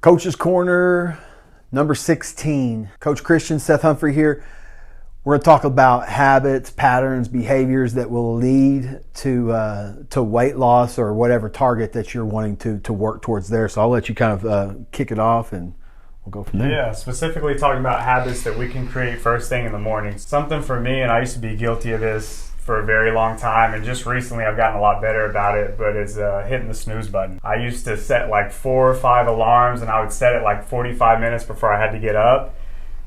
Coach's Corner, number 16. Coach Christian, Seth Humphrey here. We're going to talk about habits, patterns, behaviors that will lead to weight loss or whatever target that you're wanting to work towards there. So I'll let you kind of kick it off and we'll go from there. Yeah, specifically talking about habits that we can create first thing in the morning. Something for me, and I used to be guilty of this for a very long time, and just recently I've gotten a lot better about it, but it's hitting the snooze button. I used to set like 4 or 5 alarms, and I would set it like 45 minutes before I had to get up,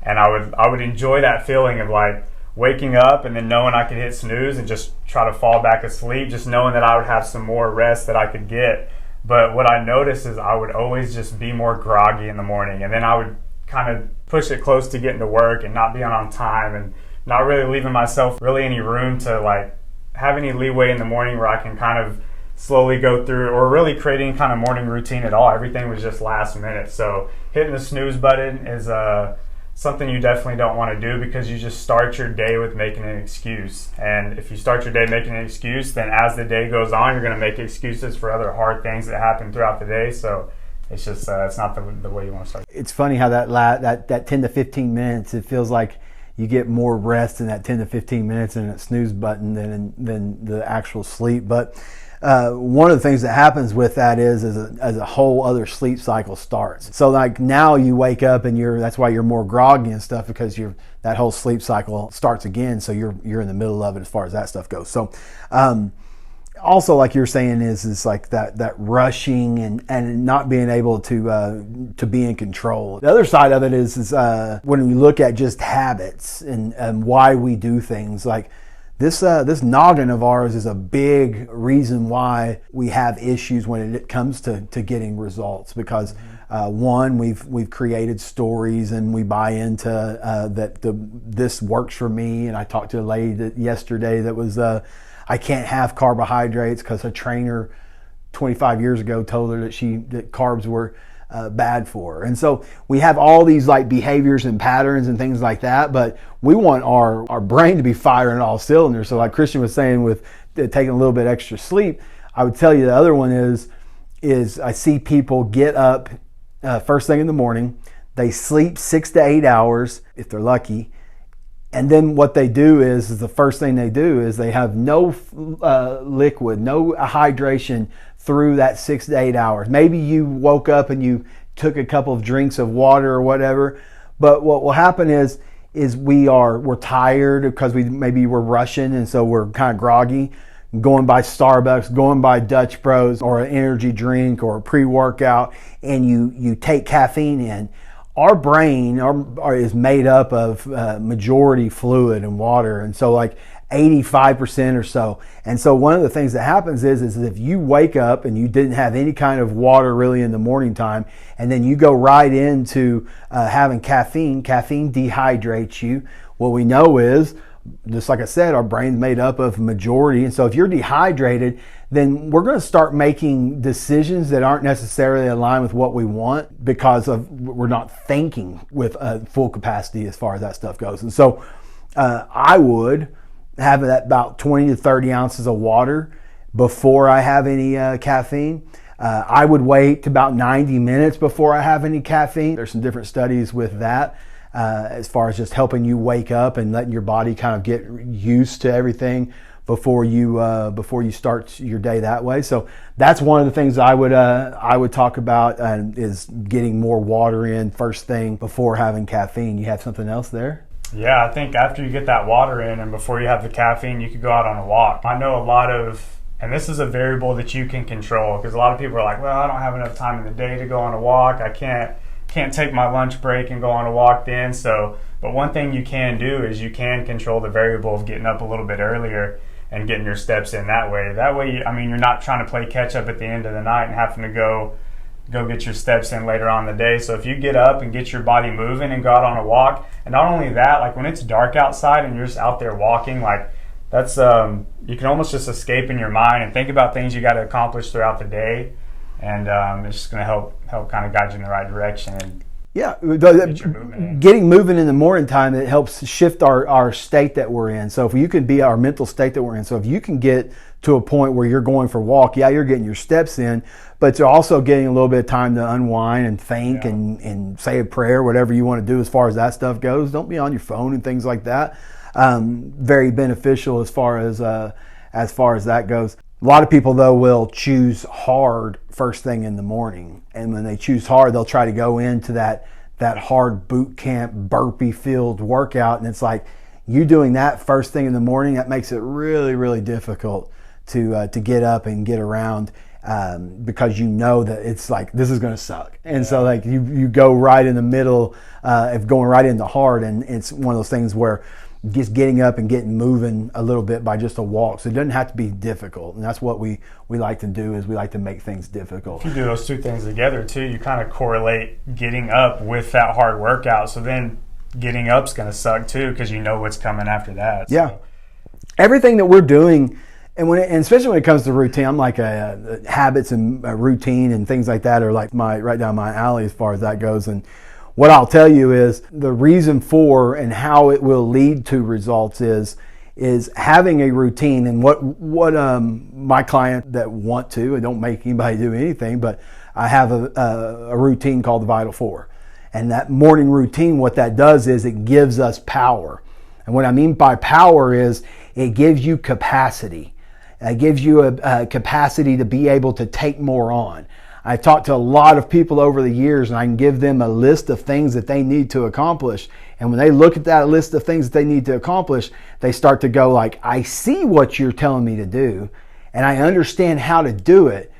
and I would enjoy that feeling of like waking up and then knowing I could hit snooze and just try to fall back asleep, just knowing that I would have some more rest that I could get. But what I noticed is I would always just be more groggy in the morning, and then I would kind of push it close to getting to work and not being on time and not really leaving myself really any room to like have any leeway in the morning where I can kind of slowly go through or really create any kind of morning routine at all. Everything was just last minute. So hitting the snooze button is something you definitely don't want to do, because you just start your day with making an excuse. And if you start your day making an excuse, then as the day goes on, you're going to make excuses for other hard things that happen throughout the day. So it's just it's not the way you want to start. It's funny how that 10 to 15 minutes, it feels like you get more rest in that 10 to 15 minutes in that snooze button than the actual sleep. But one of the things that happens with that is as a whole other sleep cycle starts. So like now you wake up and that's why you're more groggy and stuff, because that whole sleep cycle starts again. So you're in the middle of it as far as that stuff goes. So also, like you're saying, is like that rushing and not being able to be in control. The other side of it is when we look at just habits and why we do things. Like this noggin of ours is a big reason why we have issues when it comes to getting results. Because one, we've created stories and we buy into that this works for me. And I talked to a lady yesterday that was I can't have carbohydrates because a trainer 25 years ago told her that carbs were bad for her. And so we have all these like behaviors and patterns and things like that, but we want our brain to be firing all cylinders. So like Christian was saying with taking a little bit extra sleep, I would tell you the other one is I see people get up first thing in the morning, they sleep 6 to 8 hours if they're lucky. And then what they do is the first thing they do is they have no liquid, no hydration through that 6 to 8 hours. Maybe you woke up and you took a couple of drinks of water or whatever. But what will happen is we're tired because maybe we're rushing, and so we're kind of groggy, going by Starbucks, going by Dutch Bros or an energy drink or a pre-workout, and you take caffeine in. Our brain is made up of majority fluid and water, and so like 85% or so. And so one of the things that happens is if you wake up and you didn't have any kind of water really in the morning time, and then you go right into having caffeine dehydrates you. What we know is, just like I said, our brain's made up of majority. And so if you're dehydrated, then we're going to start making decisions that aren't necessarily aligned with what we want, because we're not thinking with full capacity as far as that stuff goes. And so I would have about 20 to 30 ounces of water before I have any caffeine. I would wait about 90 minutes before I have any caffeine. There's some different studies with that. As far as just helping you wake up and letting your body kind of get used to everything before you start your day that way. So that's one of the things I would talk about, is getting more water in first thing before having caffeine. You have something else there? Yeah, I think after you get that water in and before you have the caffeine, you could go out on a walk. I know and this is a variable that you can control, because a lot of people are like, well, I don't have enough time in the day to go on a walk. I can't take my lunch break and go on a walk then. But one thing you can do is you can control the variable of getting up a little bit earlier and getting your steps in that way. That way, you're not trying to play catch up at the end of the night and having to go get your steps in later on in the day. So if you get up and get your body moving and go out on a walk, and not only that, like when it's dark outside and you're just out there walking, like that's you can almost just escape in your mind and think about things you got to accomplish throughout the day. And it's just going to help kind of guide you in the right direction. Yeah, Get your movement in. getting moving in the morning time, it helps shift our state that we're in. So if you can be our mental state that we're in. So if you can get to a point where you're going for a walk, yeah, you're getting your steps in, but you're also getting a little bit of time to unwind and think and say a prayer, whatever you want to do as far as that stuff goes. Don't be on your phone and things like that. Very beneficial as far as that goes. A lot of people, though, will choose hard first thing in the morning. And when they choose hard, they'll try to go into that hard boot camp, burpee-filled workout. And it's like, you doing that first thing in the morning, that makes it really, really difficult to get up and get around because you know that it's like, this is going to suck. And so like you go right in the middle of going right into hard. And it's one of those things where just getting up and getting moving a little bit by just a walk. So it doesn't have to be difficult. And that's what we like to do, is we like to make things difficult. If you do those two things together too, you kind of correlate getting up with that hard workout. So then getting up's going to suck too, because you know what's coming after that. So. Yeah. Everything that we're doing, and especially when it comes to routine, I'm like habits and routine and things like that are like right down my alley as far as that goes. And what I'll tell you is the reason for and how it will lead to results is having a routine. And what my client that want to, I don't make anybody do anything, but I have a routine called the Vital Four. And that morning routine, what that does is it gives us power. And what I mean by power is it gives you capacity. It gives you a capacity to be able to take more on. I've talked to a lot of people over the years, and I can give them a list of things that they need to accomplish. And when they look at that list of things that they need to accomplish, they start to go like, I see what you're telling me to do, and I understand how to do it,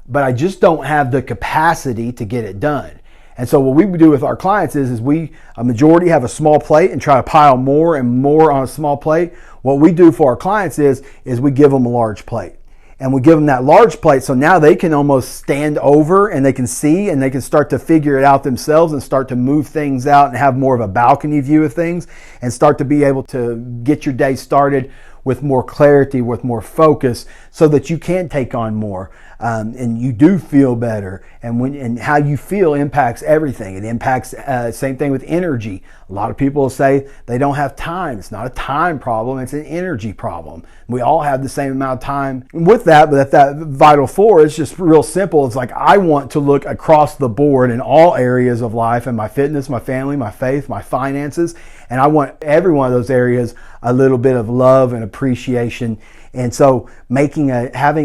but I just don't have the capacity to get it done. And so what we do with our clients is a majority have a small plate and try to pile more and more on a small plate. What we do for our clients is we give them a large plate. And we give them that large plate, so now they can almost stand over and they can see and they can start to figure it out themselves and start to move things out and have more of a balcony view of things and start to be able to get your day started with more clarity, with more focus, so that you can take on more and you do feel better. And how you feel impacts everything. It impacts same thing with energy. A lot of people say they don't have time. It's not a time problem; it's an energy problem. We all have the same amount of time with that, but that Vital Four is just real simple. It's like, I want to look across the board in all areas of life, and my fitness, my family, my faith, my finances, and I want every one of those areas a little bit of love and appreciation. And so having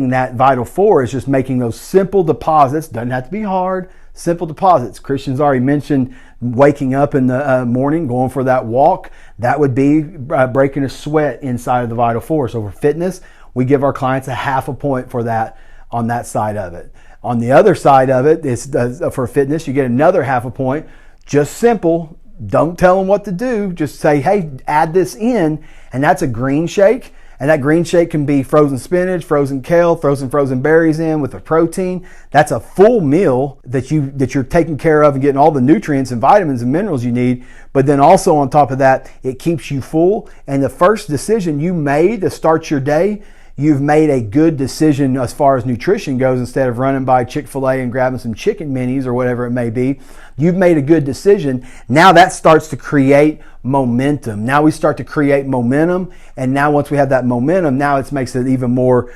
that Vital Four is just making those simple deposits. Doesn't have to be hard, simple deposits. Christian's already mentioned waking up in the morning, going for that walk. That would be breaking a sweat inside of the Vital Four. So for fitness, we give our clients a half a point for that on that side of it. On the other side of it, for fitness, you get another half a point. Just simple. Don't tell them what to do. Just say, hey, add this in. And that's a green shake. And that green shake can be frozen spinach, frozen kale, throw some frozen berries in with a protein. That's a full meal that you're taking care of and getting all the nutrients and vitamins and minerals you need. But then also on top of that, it keeps you full. And the first decision you made to start your day, you've made a good decision as far as nutrition goes. Instead of running by Chick-fil-A and grabbing some chicken minis or whatever it may be, you've made a good decision. Now that starts to create momentum. Now we start to create momentum. And now once we have that momentum, now it makes it even more,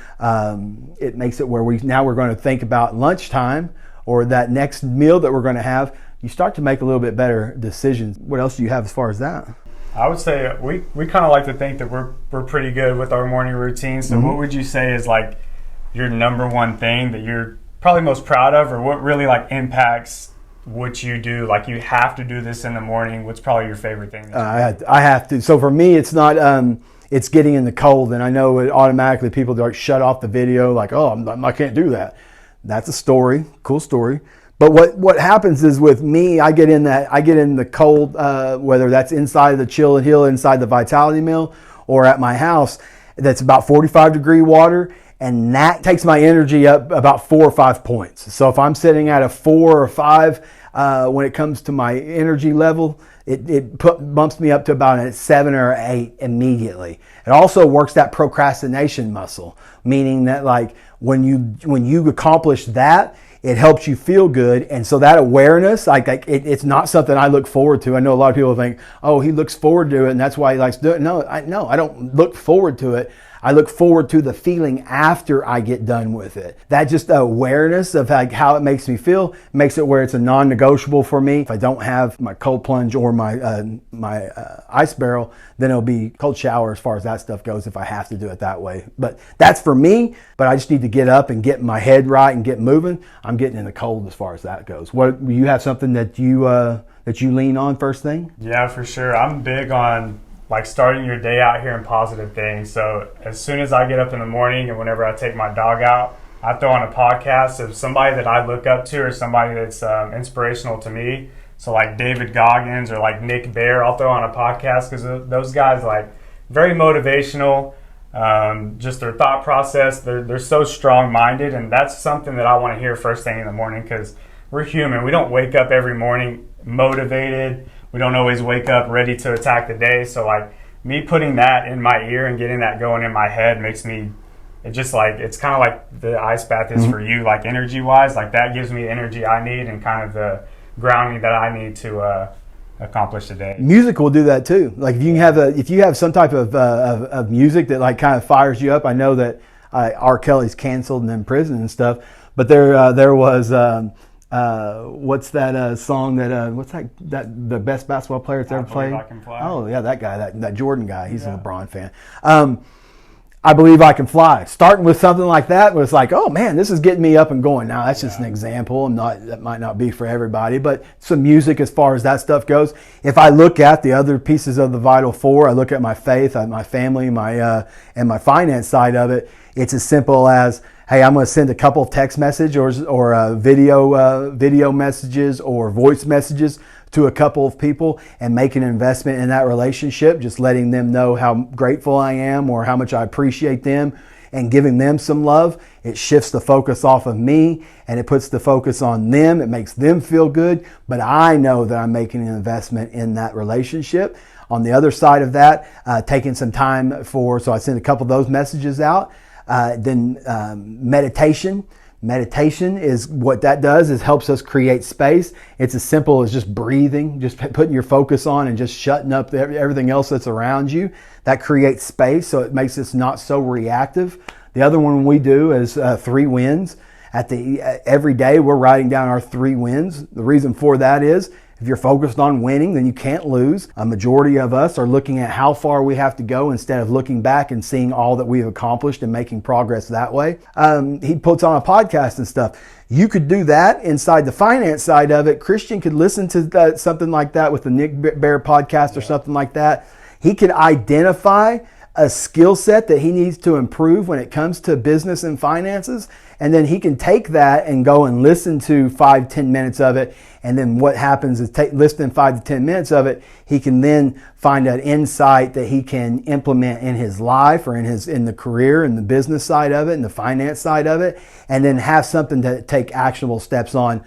it makes it where we're going to think about lunchtime or that next meal that we're going to have. You start to make a little bit better decisions. What else do you have as far as that? I would say we kind of like to think that we're pretty good with our morning routine. So what would you say is like your number one thing that you're probably most proud of, or what really like impacts what you do? Like, you have to do this in the morning. What's probably your favorite thing? I have to. So for me, it's not, it's getting in the cold. And I know it automatically people like shut off the video like, oh, I can't do that. That's a story, cool story. But what happens is with me, I get in the cold, whether that's inside the Chill and Heal, inside the Vitality Mill, or at my house, that's about 45-degree water, and that takes my energy up about 4 or 5 points. So if I'm sitting at a 4 or 5 when it comes to my energy level, it bumps me up to about a 7 or 8 immediately. It also works that procrastination muscle, meaning that like when you accomplish that, It helps you feel good. And so that awareness, it's not something I look forward to. I know a lot of people think, oh, he looks forward to it and that's why he likes to do it. No, I don't look forward to it. I look forward to the feeling after I get done with it. That just awareness of how it makes me feel makes it where it's a non-negotiable for me. If I don't have my cold plunge or my ice barrel, then it'll be cold shower as far as that stuff goes if I have to do it that way. But that's for me, but I just need to get up and get my head right and get moving. I'm getting in the cold as far as that goes. What, you have something that you lean on first thing? Yeah, for sure. I'm big on like starting your day out hearing positive things. So as soon as I get up in the morning and whenever I take my dog out, I throw on a podcast of somebody that I look up to or somebody that's inspirational to me. So like David Goggins or like Nick Bear, I'll throw on a podcast because those guys like very motivational. Just their thought process, they're so strong-minded, and that's something that I want to hear first thing in the morning because we're human. We don't wake up every morning motivated. We don't always wake up ready to attack the day. So like me putting that in my ear and getting that going in my head makes me, it's kind of like the ice bath is for you, like energy wise, like that gives me the energy I need and kind of the grounding that I need to accomplish the day. Music will do that too. Like if you have some type of music that like kind of fires you up. I know that R. Kelly's canceled and in prison and stuff, but there was what's that song that what's that the best basketball player that's ever played? Oh yeah, that guy, that Jordan guy. He's a LeBron fan. I Believe I Can Fly. Starting with something like that was like, oh man, this is getting me up and going. Now that's just an example. That might not be for everybody, but some music as far as that stuff goes. If I look at the other pieces of the Vital Four, I look at my faith, my family, and my finance side of it. It's as simple as, hey, I'm going to send a couple of text messages or video messages or voice messages to a couple of people and make an investment in that relationship, just letting them know how grateful I am or how much I appreciate them and giving them some love. It shifts the focus off of me and it puts the focus on them. It makes them feel good, but I know that I'm making an investment in that relationship. On the other side of that, taking some time so I send a couple of those messages out. Then meditation. Meditation is what that does is helps us create space. It's as simple as just breathing, just putting your focus on and just shutting up everything else that's around you. That creates space, so it makes us not so reactive. The other one we do is 3 wins. Every day we're writing down our 3 wins. The reason for that is if you're focused on winning, then you can't lose. A majority of us are looking at how far we have to go instead of looking back and seeing all that we've accomplished and making progress that way. He puts on a podcast and stuff. You could do that inside the finance side of it. Christian could listen to something like that with the Nick Bear podcast or something like that. He could identify a skill set that he needs to improve when it comes to business and finances. And then he can take that and go and listen to 5-10 minutes of it. And then what happens is listening 5 to 10 minutes of it, he can then find an insight that he can implement in his life or in the career and the business side of it and the finance side of it. And then have something to take actionable steps on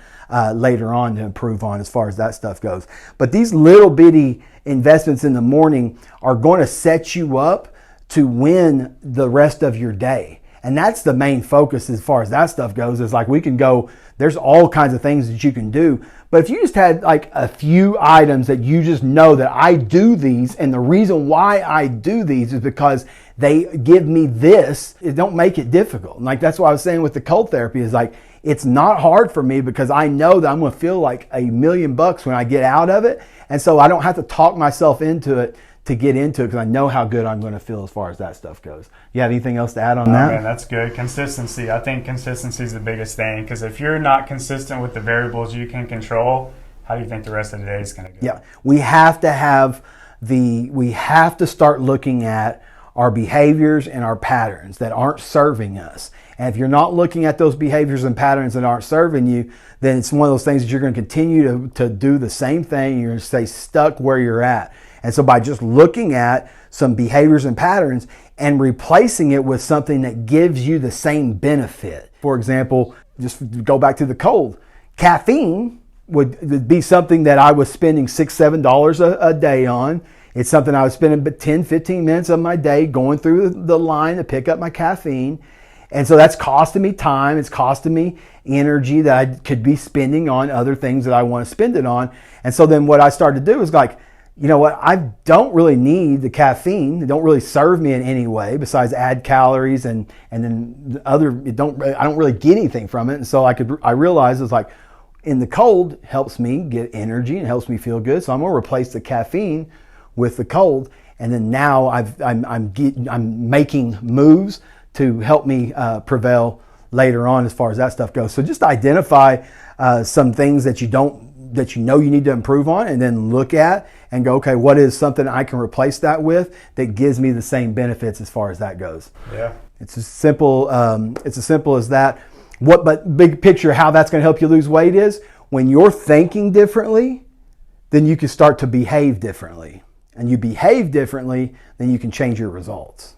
later on to improve on as far as that stuff goes. But these little bitty investments in the morning are going to set you up to win the rest of your day. And that's the main focus as far as that stuff goes, is like we can go, there's all kinds of things that you can do. But if you just had like a few items that you just know that I do these, and the reason why I do these is because they give me this, it don't make it difficult. And like that's what I was saying with the cold therapy is like, it's not hard for me because I know that I'm going to feel like $1 million when I get out of it. And so I don't have to talk myself into it to get into it because I know how good I'm going to feel as far as that stuff goes. You have anything else to add on that? Man, that's good. Consistency. I think consistency is the biggest thing because if you're not consistent with the variables you can control, how do you think the rest of the day is going to go? Yeah, we have to start looking at our behaviors and our patterns that aren't serving us. And if you're not looking at those behaviors and patterns that aren't serving you, then it's one of those things that you're going to continue to do the same thing. You're going to stay stuck where you're at. And so by just looking at some behaviors and patterns and replacing it with something that gives you the same benefit. For example, just go back to the cold. Caffeine would be something that I was spending $6, $7 a day on. It's something I was spending 10, 15 minutes of my day going through the line to pick up my caffeine. And so that's costing me time. It's costing me energy that I could be spending on other things that I want to spend it on. And so then what I started to do is like, you know what? I don't really need the caffeine. It don't really serve me in any way besides add calories and then the other. I don't really get anything from it. And so I realized it's like in the cold helps me get energy and helps me feel good. So I'm gonna replace the caffeine with the cold. And then now I'm making moves to help me prevail later on as far as that stuff goes. So just identify some things that you know you need to improve on, and then look at and go, okay, what is something I can replace that with that gives me the same benefits as far as that goes. Yeah, it's as simple as that. But big picture, how that's going to help you lose weight is when you're thinking differently, then you can start to behave differently, and you behave differently, then you can change your results.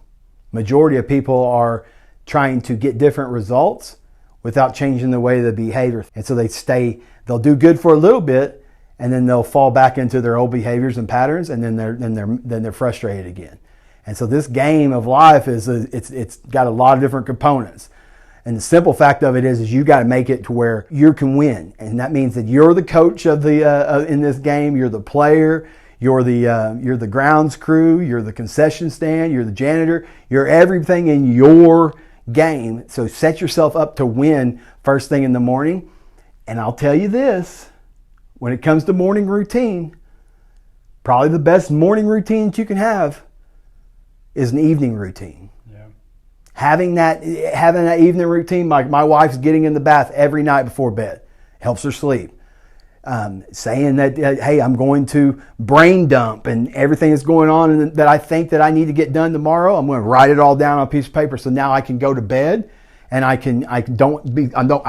Majority of people are trying to get different results without changing the way they behave, and so they'll do good for a little bit, and then they'll fall back into their old behaviors and patterns, and then they're frustrated again. And so this game of life it's got a lot of different components. And the simple fact of it is you got to make it to where you can win, and that means that you're the coach of the in this game. You're the player. You're the grounds crew. You're the concession stand. You're the janitor. You're everything in your game. So set yourself up to win first thing in the morning. And I'll tell you this, when it comes to morning routine, probably the best morning routine that you can have is an evening routine. Yeah. Having that evening routine, like my wife's getting in the bath every night before bed, helps her sleep. Saying that, hey, I'm going to brain dump and everything that's going on and that I think that I need to get done tomorrow, I'm going to write it all down on a piece of paper so now I can go to bed and I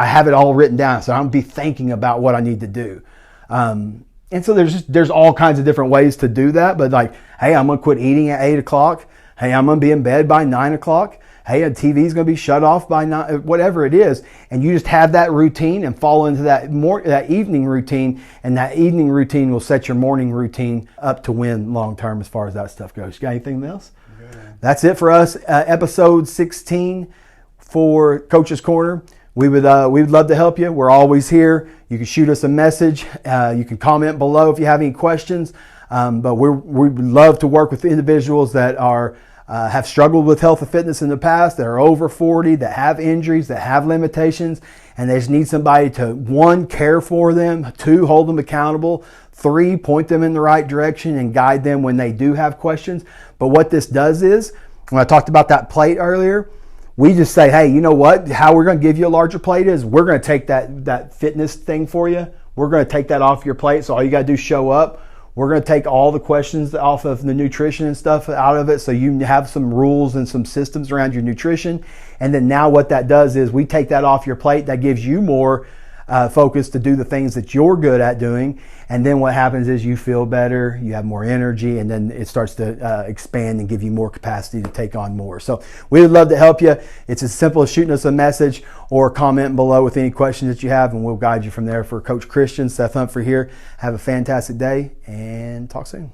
have it all written down, so I don't be thinking about what I need to do. And so there's all kinds of different ways to do that. But like, hey, I'm going to quit eating at 8 o'clock. Hey, I'm going to be in bed by 9 o'clock. Hey, a TV is going to be shut off by 9, whatever it is. And you just have that routine and fall into that evening routine. And that evening routine will set your morning routine up to win long term as far as that stuff goes. You got anything else? Good. That's it for us. Episode 16 for Coach's Corner. We would love to help you. We're always here. You can shoot us a message. You can comment below if you have any questions. But we love to work with individuals that have struggled with health and fitness in the past, that are over 40, that have injuries, that have limitations, and they just need somebody to, 1, care for them, 2, hold them accountable, 3, point them in the right direction and guide them when they do have questions. But what this does is, when I talked about that plate earlier, we just say, hey, you know what? How we're going to give you a larger plate is we're going to take that fitness thing for you. We're going to take that off your plate. So all you got to do is show up. We're going to take all the questions off of the nutrition and stuff out of it, so you have some rules and some systems around your nutrition. And then now what that does is we take that off your plate. That gives you more focus to do the things that you're good at doing. And then what happens is you feel better, you have more energy, and then it starts to expand and give you more capacity to take on more. So we would love to help you. It's as simple as shooting us a message or comment below with any questions that you have, and we'll guide you from there. For Coach Christian, Seth Humphrey here. Have a fantastic day and talk soon.